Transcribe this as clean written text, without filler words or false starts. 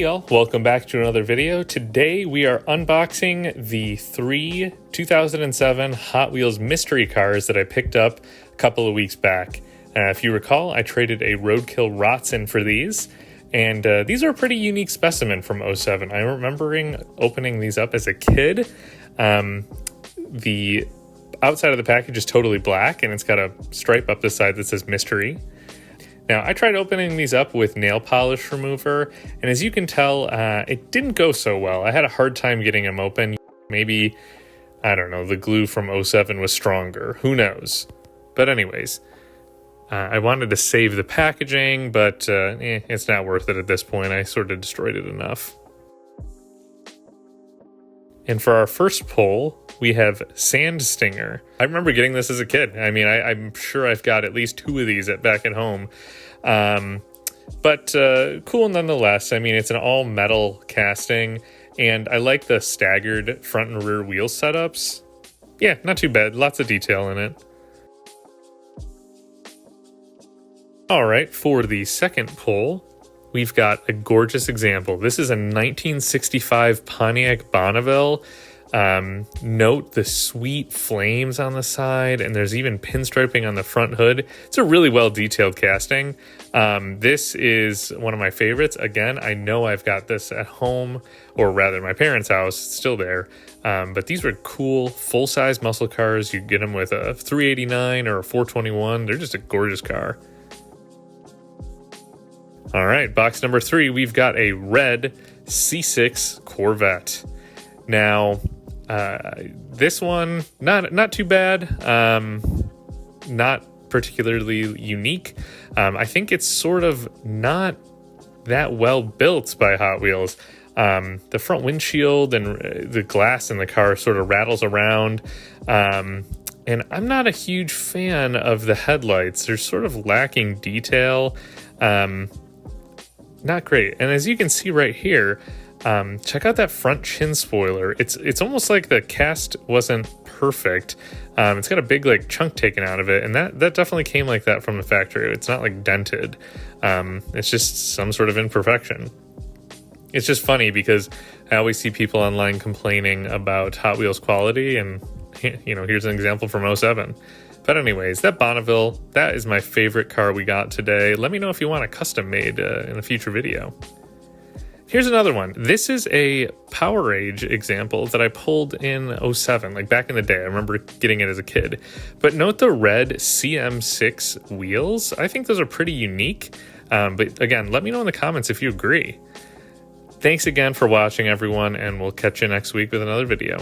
Hey y'all, welcome back to another video. Today we are unboxing the 3 2007 Hot Wheels mystery cars that I picked up a couple of weeks back. If you recall, I traded a Roadkill Rotson for these, and these are a pretty unique specimen from '07. I'm remembering opening these up as a kid. The outside of the package is totally black, and it's got a stripe up the side that says mystery. Now, I tried opening these up with nail polish remover, and as you can tell, it didn't go so well. I had a hard time getting them open. Maybe, I don't know, the glue from '07 was stronger. Who knows? But anyways, I wanted to save the packaging, but it's not worth it at this point. I sort of destroyed it enough. And for our first pull, we have Sand Stinger. I remember getting this as a kid. I mean, I'm sure I've got at least 2 of these back at home. But cool nonetheless. I mean, it's an all metal casting, and I like the staggered front and rear wheel setups. Yeah, not too bad. Lots of detail in it. All right, for the second pull, we've got a gorgeous example. This is a 1965 Pontiac Bonneville. Note the sweet flames on the side, and there's even pinstriping on the front hood. It's a really well detailed casting. This is one of my favorites. Again, I know I've got this at home, or rather my parents' house. It's still there. But these were cool full-size muscle cars. You get them with a 389 or a 421. They're just a gorgeous car. All right, box number 3, we've got a red C6 Corvette. Now, this one, not too bad, not particularly unique. I think it's sort of not that well built by Hot Wheels. The front windshield and the glass in the car sort of rattles around. And I'm not a huge fan of the headlights. They're sort of lacking detail. Not great. And as you can see right here, check out that front chin spoiler. It's almost like the cast wasn't perfect. It's got a big like chunk taken out of it, and that definitely came like that from the factory. It's not like dented. It's just some sort of imperfection. It's just funny because I always see people online complaining about Hot Wheels quality, and here's an example from '07. But anyways, that Bonneville, that is my favorite car we got today. Let me know if you want a custom made in a future video. Here's another one. This is a Power Age example that I pulled in '07, like back in the day. I remember getting it as a kid. But note the red CM6 wheels. I think those are pretty unique. But again, let me know in the comments if you agree. Thanks again for watching, everyone, and we'll catch you next week with another video.